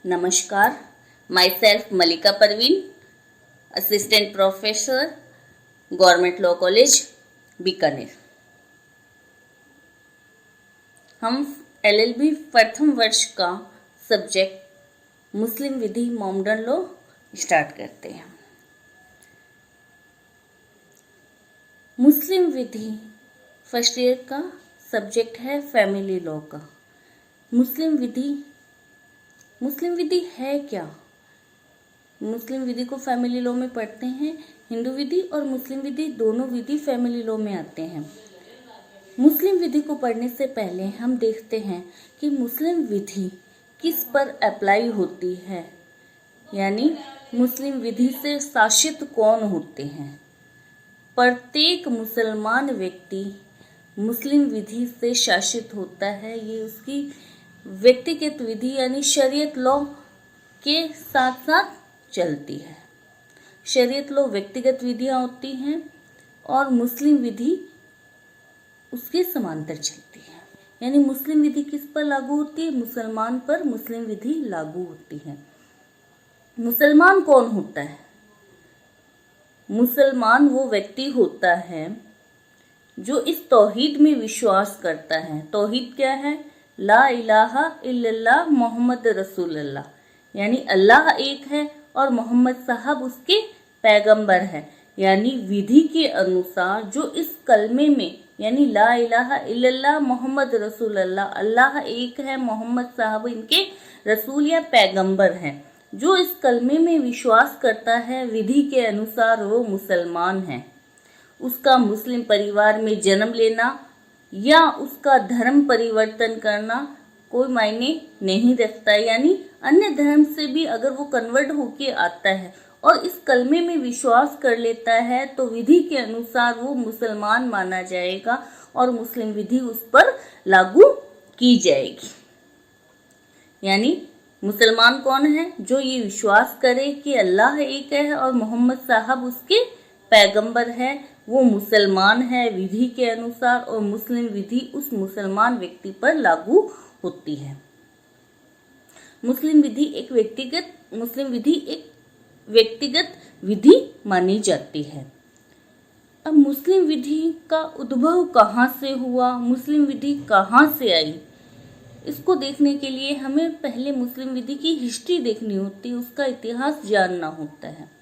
नमस्कार, myself Malika Parveen, Assistant Professor, government law college Bikaner. हम LLB प्रथम वर्ष का सब्जेक्ट मुस्लिम विधि मॉडर्न लॉ स्टार्ट करते हैं। मुस्लिम विधि फर्स्ट ईयर का सब्जेक्ट है फैमिली लॉ का। मुस्लिम विधि है क्या? मुस्लिम विधि को फैमिली लॉ में पढ़ते हैं। हिंदू विधि और मुस्लिम विधि दोनों विधि फैमिली लॉ में आते हैं। मुस्लिम विधि को पढ़ने से पहले हम देखते हैं कि मुस्लिम विधि किस पर अप्लाई होती है, यानी मुस्लिम विधि से शासित कौन होते हैं। प्रत्येक मुसलमान व्यक्ति मुस्लिम विधि से शासित होता है। ये उसकी व्यक्तिगत विधि यानी शरीयत लॉ के साथ साथ चलती है। शरीयत लॉ व्यक्तिगत विधियां होती हैं और मुस्लिम विधि उसके समांतर चलती है। यानी मुस्लिम विधि किस पर लागू होती है? मुसलमान पर मुस्लिम विधि लागू होती है। मुसलमान कौन होता है? मुसलमान वो व्यक्ति होता है जो इस तौहीद में विश्वास करता है। तौहीद क्या है? ला इलाहा इल्लल्लाह मोहम्मद रसूलुल्लाह, यानी अल्लाह एक है और मोहम्मद साहब उसके पैगंबर है। यानी विधि के अनुसार जो इस कलमे में यानी ला इलाहा इल्लल्लाह मोहम्मद रसूलुल्लाह, अल्लाह एक है, मोहम्मद साहब इनके रसूल या पैगंबर हैं, जो इस कलमे में विश्वास करता है विधि के अनुसार वो मुसलमान है। उसका मुस्लिम परिवार में जन्म लेना या उसका धर्म परिवर्तन करना कोई मायने नहीं रखता। यानी अन्य धर्म से भी अगर वो कन्वर्ट होके आता है और इस कलमे में विश्वास कर लेता है तो विधि के अनुसार वो मुसलमान माना जाएगा और मुस्लिम विधि उस पर लागू की जाएगी। यानी मुसलमान कौन है? जो ये विश्वास करे कि अल्लाह एक है और मोहम्मद साहब उसके पैगंबर है, वो मुसलमान है विधि के अनुसार और मुस्लिम विधि उस मुसलमान व्यक्ति पर लागू होती है। मुस्लिम विधि एक व्यक्तिगत विधि मानी जाती है। अब मुस्लिम विधि का उद्भव कहाँ से हुआ, मुस्लिम विधि कहाँ से आई, इसको देखने के लिए हमें पहले मुस्लिम विधि की हिस्ट्री देखनी होती है, उसका इतिहास जानना होता है।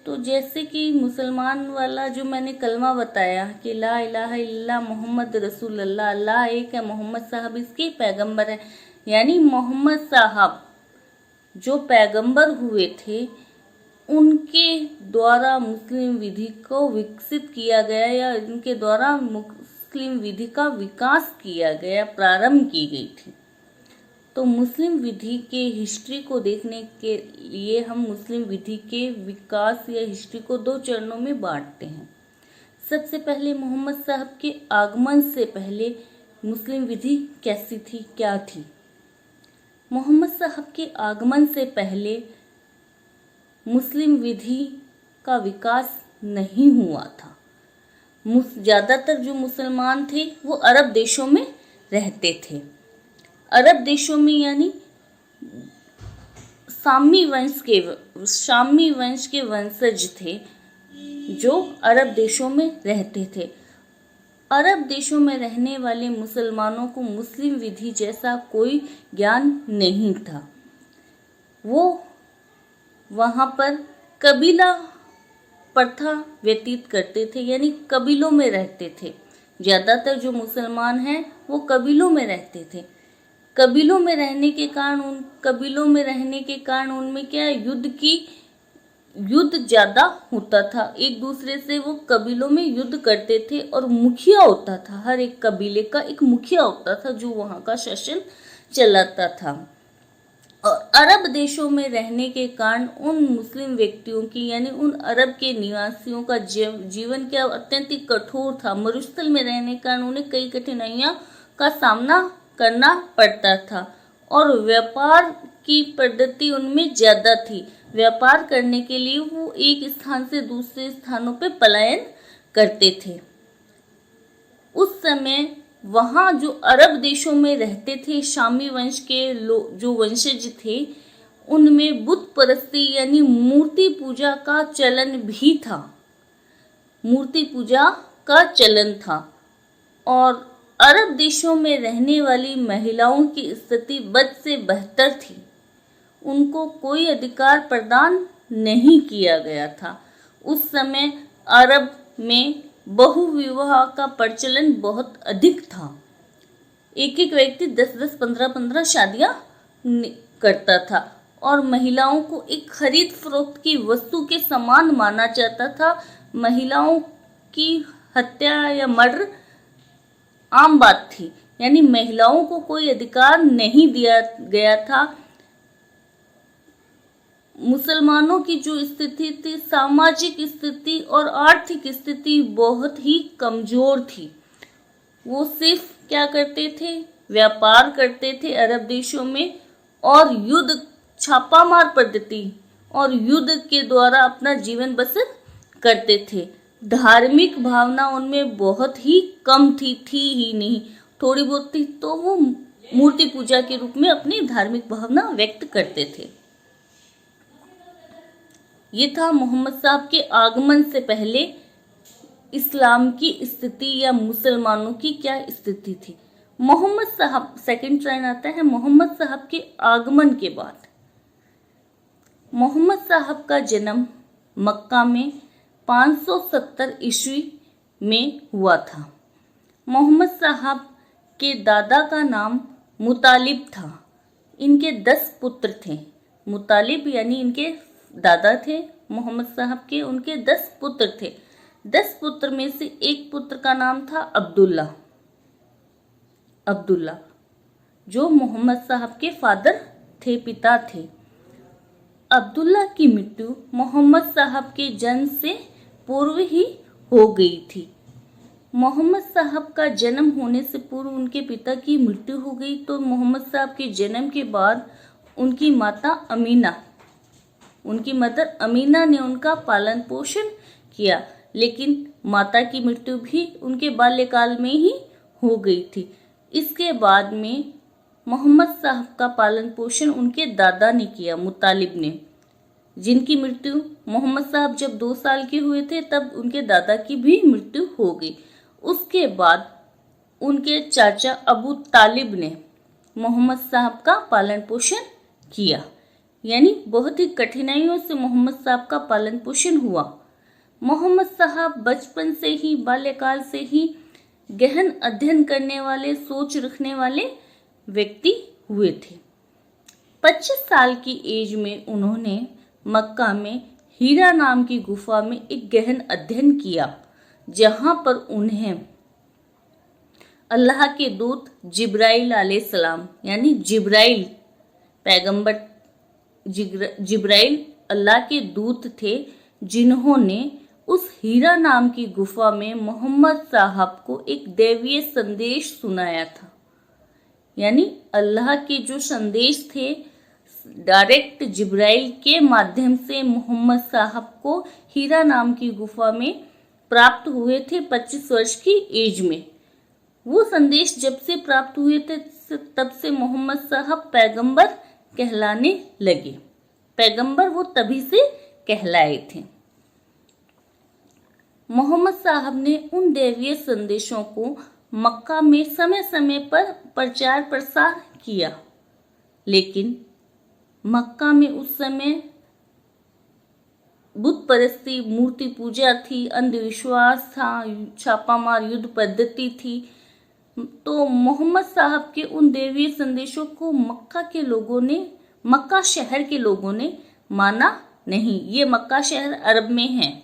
तो जैसे कि मुसलमान वाला जो मैंने कलमा बताया कि ला इलाहा इल्लल्लाह मोहम्मद रसूलुल्लाह, अल्लाह एक है, मोहम्मद साहब इसके पैगंबर है। यानी मोहम्मद साहब जो पैगंबर हुए थे उनके द्वारा मुस्लिम विधि को विकसित किया गया या इनके द्वारा मुस्लिम विधि का विकास किया गया, प्रारंभ की गई थी। तो मुस्लिम विधि के हिस्ट्री को देखने के लिए हम मुस्लिम विधि के विकास या हिस्ट्री को दो चरणों में बांटते हैं। सबसे पहले मोहम्मद साहब के आगमन से पहले मुस्लिम विधि कैसी थी, क्या थी? मोहम्मद साहब के आगमन से पहले मुस्लिम विधि का विकास नहीं हुआ था। ज़्यादातर जो मुसलमान थे वो अरब देशों में रहते थे। अरब देशों में यानी शामी वंश के वंशज थे जो अरब देशों में रहते थे। अरब देशों में रहने वाले मुसलमानों को मुस्लिम विधि जैसा कोई ज्ञान नहीं था। वो वहाँ पर कबीला प्रथा व्यतीत करते थे, यानी कबीलों में रहते थे। ज़्यादातर जो मुसलमान हैं वो कबीलों में रहते थे। कबीलों में रहने के कारण उनमें क्या युद्ध ज़्यादा होता था। एक दूसरे से वो कबीलों में युद्ध करते थे और मुखिया होता था, हर एक कबीले का एक मुखिया होता था जो वहाँ का शासन चलाता था। और अरब देशों में रहने के कारण उन मुस्लिम व्यक्तियों की यानी उन अरब के निवासियों का जीवन क्या अत्यंत कठोर था। मरुस्थल में रहने के कारण उन्हें कई कठिनाइयों का सामना करना पड़ता था और व्यापार की पद्धति उनमें ज़्यादा थी। व्यापार करने के लिए वो एक स्थान से दूसरे स्थानों पर पलायन करते थे। उस समय वहाँ जो अरब देशों में रहते थे शामी वंश के जो वंशज थे, उनमें बुत परस्ती यानी मूर्ति पूजा का चलन भी था। मूर्ति पूजा का चलन था और अरब देशों में रहने वाली महिलाओं की स्थिति बद से बदतर थी। उनको कोई अधिकार प्रदान नहीं किया गया था। उस समय अरब में बहुविवाह का प्रचलन बहुत अधिक था। एक एक व्यक्ति 10-10, 15-15 शादियां करता था और महिलाओं को एक खरीद फरोख्त की वस्तु के समान माना जाता था। महिलाओं की हत्या या मर्डर आम बात थी, यानी महिलाओं को कोई अधिकार नहीं दिया गया था। मुसलमानों की जो स्थिति थी, सामाजिक स्थिति और आर्थिक स्थिति बहुत ही कमजोर थी। वो सिर्फ क्या करते थे, व्यापार करते थे अरब देशों में और युद्ध, छापामार पद्धति और युद्ध के द्वारा अपना जीवन बसर करते थे। धार्मिक भावना उनमें बहुत ही कम थी ही नहीं, थोड़ी बहुत थी तो वो मूर्ति पूजा के रूप में अपनी धार्मिक भावना व्यक्त करते थे। ये था मोहम्मद साहब के आगमन से पहले इस्लाम की स्थिति या मुसलमानों की क्या स्थिति थी। मोहम्मद साहब, सेकंड ट्रेन आता है मोहम्मद साहब के आगमन के बाद। मोहम्मद साहब का जन्म मक्का में 570 ईस्वी में हुआ था। मोहम्मद साहब के दादा का नाम मुतालिब था। इनके 10 पुत्र थे। मुतालिब यानी इनके दादा थे मोहम्मद साहब के, उनके 10 पुत्र थे। 10 पुत्र में से एक पुत्र का नाम था अब्दुल्ला, जो मोहम्मद साहब के फादर थे, पिता थे। अब्दुल्ला की मृत्यु मोहम्मद साहब के जन्म से पूर्व ही हो गई थी। मोहम्मद साहब का जन्म होने से पूर्व उनके पिता की मृत्यु हो गई, तो मोहम्मद साहब के जन्म के बाद उनकी मदर अमीना ने उनका पालन पोषण किया, लेकिन माता की मृत्यु भी उनके बाल्यकाल में ही हो गई थी। इसके बाद में मोहम्मद साहब का पालन पोषण उनके दादा ने किया, मुतालिब ने, जिनकी मृत्यु मोहम्मद साहब जब 2 साल के हुए थे तब उनके दादा की भी मृत्यु हो गई। उसके बाद उनके चाचा अबू तालिब ने मोहम्मद साहब का पालन पोषण किया, यानी बहुत ही कठिनाइयों से मोहम्मद साहब का पालन पोषण हुआ। मोहम्मद साहब बचपन से ही, बाल्यकाल से ही गहन अध्ययन करने वाले, सोच रखने वाले व्यक्ति हुए थे। 25 साल की एज में उन्होंने मक्का में हीरा नाम की गुफा में एक गहन अध्ययन किया, जहां पर उन्हें अल्लाह के दूत जिब्राइल अलैहिस्सलाम, यानी जिब्राइल पैगंबर, जिब्राइल अल्लाह के दूत थे, जिन्होंने उस हीरा नाम की गुफा में मोहम्मद साहब को एक दैवीय संदेश सुनाया था। यानी अल्लाह के जो संदेश थे डायरेक्ट जिब्राइल के माध्यम से मोहम्मद साहब को हीरा नाम की गुफा में प्राप्त हुए थे 25 वर्ष की एज में। वो संदेश जब से प्राप्त हुए थे तब से मोहम्मद साहब पैगंबर कहलाने लगे। पैगंबर वो तभी से कहलाए थे। मोहम्मद साहब ने उन दैवीय संदेशों को मक्का में समय समय पर प्रचार प्रसार किया, लेकिन मक्का में उस समय बुत परस्ती, मूर्ति पूजा थी, अंधविश्वास था, छापामार युद्ध पद्धति थी। तो मोहम्मद साहब के उन दैवीय संदेशों को मक्का शहर के लोगों ने माना नहीं। ये मक्का शहर अरब में है।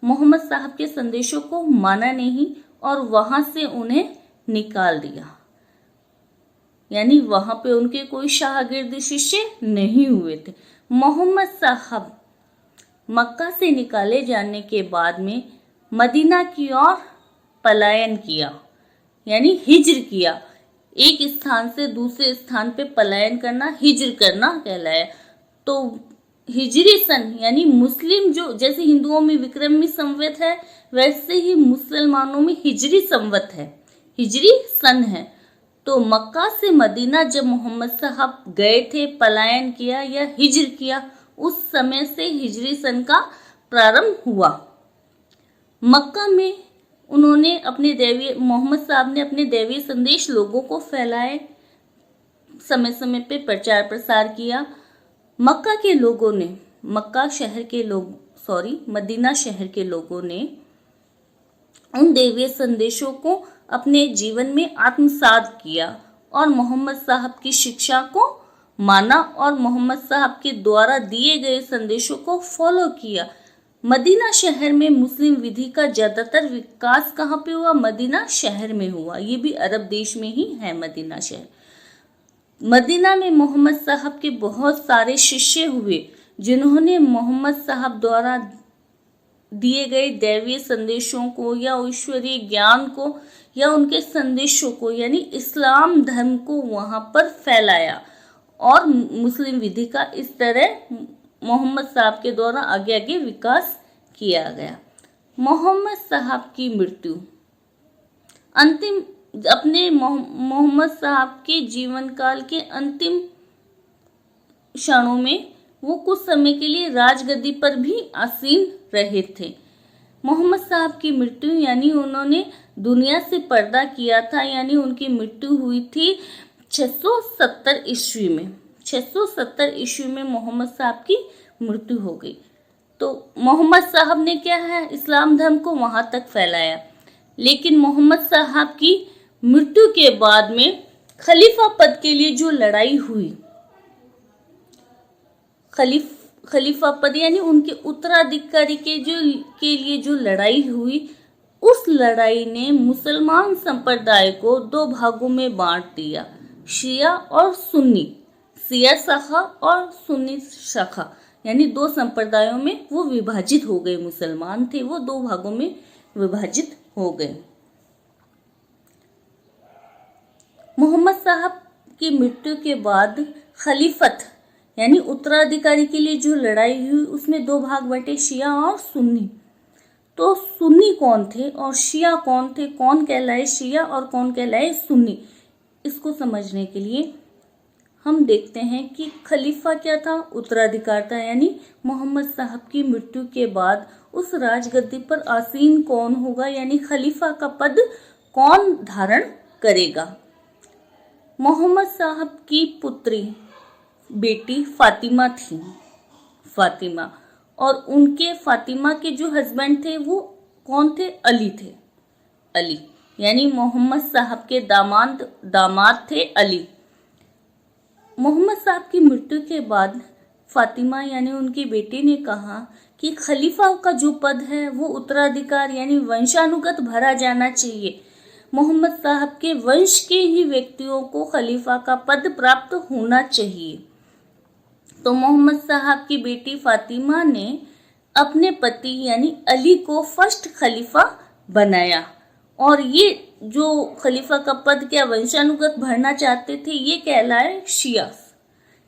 मोहम्मद साहब के संदेशों को माना नहीं और वहां से उन्हें निकाल दिया, यानी वहां पे उनके कोई शागिर्द शिष्य नहीं हुए थे। मोहम्मद साहब मक्का से निकाले जाने के बाद में मदीना की ओर पलायन किया, यानी हिज्र किया। एक स्थान से दूसरे स्थान पे पलायन करना हिज्र करना कहलाया। तो हिजरी सन यानी मुस्लिम, जो जैसे हिंदुओं में विक्रमी संवत है वैसे ही मुसलमानों में हिजरी संवत है। हिजरी सन है। तो मक्का से मदीना जब मोहम्मद साहब गए थे, पलायन किया या हिजर किया, उस समय से हिजरी सन का प्रारंभ हुआ। मक्का में उन्होंने मोहम्मद साहब ने अपने दैवीय संदेश लोगों को फैलाए, समय समय पे प्रचार प्रसार किया। मदीना शहर के लोगों ने उन दैवीय संदेशों को अपने जीवन में आत्मसात किया और मोहम्मद साहब की शिक्षा को माना और मोहम्मद साहब के द्वारा दिए गए संदेशों को फॉलो किया। मदीना शहर में मुस्लिम विधि का ज्यादातर विकास कहाँ पे हुआ? मदीना शहर में हुआ। ये भी अरब देश में ही है मदीना शहर। मदीना में मोहम्मद साहब के बहुत सारे शिष्य हुए जिन्होंने मोहम्मद साहब द्वारा दिए गए दैवीय संदेशों को या ईश्वरीय ज्ञान को या उनके संदेशों को यानी इस्लाम धर्म को वहां पर फैलाया और मुस्लिम विधि का इस तरह मोहम्मद साहब के द्वारा आगे आगे विकास किया गया। मोहम्मद साहब की मृत्यु मोहम्मद साहब के जीवन काल के अंतिम क्षणों में वो कुछ समय के लिए राजगद्दी पर भी आसीन रहे थे। मोहम्मद साहब की मृत्यु यानी उन्होंने दुनिया से पर्दा किया था, यानी उनकी मृत्यु हुई थी 670 ईस्वी में। 670 ईस्वी में मोहम्मद साहब की मृत्यु हो गई। तो मोहम्मद साहब ने क्या है, इस्लाम धर्म को वहां तक फैलाया। लेकिन मोहम्मद साहब की मृत्यु के बाद में खलीफा पद के लिए जो लड़ाई हुई, खलीफा पद यानी उनके उत्तराधिकारी के लिए जो लड़ाई हुई, उस लड़ाई ने मुसलमान संप्रदाय को दो भागों में बांट दिया, शिया और सुन्नी। शिया शाखा और सुन्नी शाखा यानी दो संप्रदायों में वो विभाजित हो गए। मुसलमान थे वो दो भागों में विभाजित हो गए। मोहम्मद साहब की मृत्यु के बाद खलीफत यानी उत्तराधिकारी के लिए जो लड़ाई हुई उसमें दो भाग बटे, शिया और सुन्नी। तो सुन्नी कौन थे और शिया कौन थे, कौन कहलाए शिया और कौन कहलाए सुन्नी, इसको समझने के लिए हम देखते हैं कि खलीफा क्या था, उत्तराधिकार था। यानी मोहम्मद साहब की मृत्यु के बाद उस राजगद्दी पर आसीन कौन होगा, यानी खलीफा का पद कौन धारण करेगा। मोहम्मद साहब की पुत्री बेटी फातिमा थी, फातिमा, और उनके फातिमा के जो हस्बैंड थे वो कौन थे, अली थे। अली यानी मोहम्मद साहब के दामाद थे अली। मोहम्मद साहब की मृत्यु के बाद फातिमा यानी उनकी बेटी ने कहा कि खलीफा का जो पद है वो उत्तराधिकार यानी वंशानुगत भरा जाना चाहिए। मोहम्मद साहब के वंश के ही व्यक्तियों को खलीफा का पद प्राप्त होना चाहिए। तो मोहम्मद साहब की बेटी फातिमा ने अपने पति यानी अली को फर्स्ट खलीफा बनाया, और ये जो खलीफा का पद क्या वंशानुगत भरना चाहते थे ये कहलाए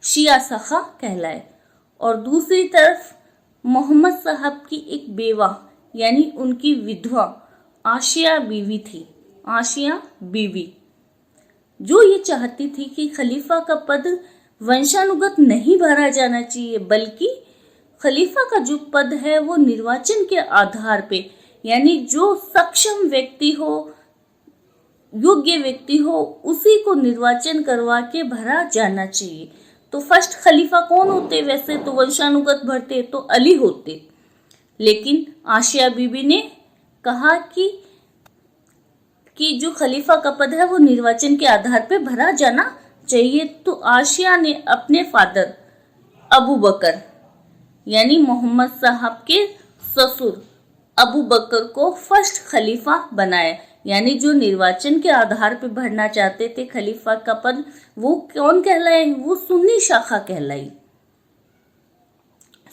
शिया शाखा कहलाए। और दूसरी तरफ मोहम्मद साहब की एक बेवा यानी उनकी विधवा आशिया बीवी थी, आशिया बीवी, जो ये चाहती थी कि खलीफा का पद वंशानुगत नहीं भरा जाना चाहिए, बल्कि खलीफा का जो पद है वो निर्वाचन के आधार पे यानी जो सक्षम व्यक्ति हो, योग्य व्यक्ति हो, उसी को निर्वाचन करवा के भरा जाना चाहिए। तो फर्स्ट खलीफा कौन होते, वैसे तो वंशानुगत भरते तो अली होते, लेकिन आशिया बीबी ने कहा कि जो खलीफा का पद है वो निर्वाचन के आधार पे भरा जाना चाहिए। तो आशिया ने अपने फादर अबू बकर यानी मोहम्मद साहब के ससुर अबू बकर को फर्स्ट खलीफा बनाया, यानी जो निर्वाचन के आधार पर भरना चाहते थे खलीफा का पद, वो कौन कहलाए, वो सुन्नी शाखा कहलाई,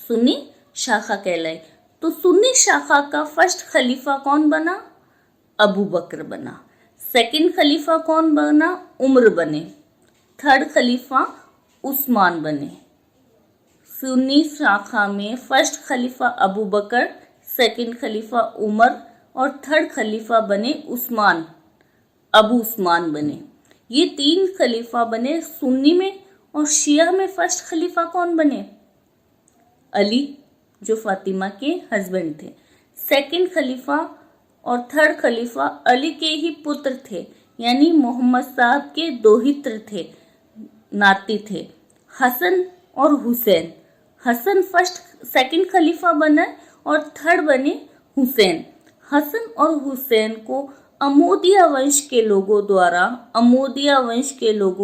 सुन्नी शाखा कहलाई। तो सुन्नी शाखा का फर्स्ट खलीफा कौन बना, अबू बकर बना। सेकंड खलीफा कौन बना, उमर बने। थर्ड खलीफा उस्मान बने। सुन्नी शाखा में फर्स्ट खलीफा अबू बकर, सेकंड खलीफा उमर और थर्ड खलीफा बने उस्मान। अबू उस्मान बने। ये 3 खलीफा बने सुन्नी में, और शिया में फर्स्ट खलीफा कौन बने? अली, जो फातिमा के हस्बैंड थे। सेकंड खलीफा और थर्ड खलीफा अली के ही पुत्र थे, यानी मोहम्मद साहब के दोहित्र थे, नाती थे, हसन और हुसैन। हसन सेकंड खलीफा बना और थर्ड बने हुसैन। हसन और हुसैन को अमोदिया वंश के लोगों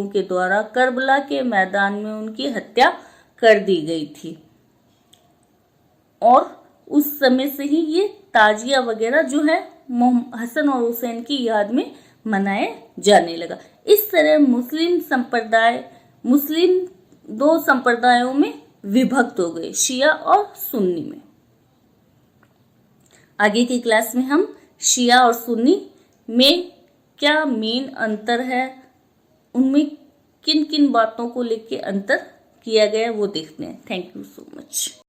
के द्वारा करबला के मैदान में उनकी हत्या कर दी गई थी, और उस समय से ही ये ताजिया वगैरह जो है हसन और हुसैन की याद में मनाए जाने लगा। इस तरह मुस्लिम 2 संप्रदायों में विभक्त हो गए, शिया और सुन्नी में। आगे की क्लास में हम शिया और सुन्नी में क्या मेन अंतर है, उनमें किन किन बातों को लेकर अंतर किया गया वो देखते हैं। Thank you so much.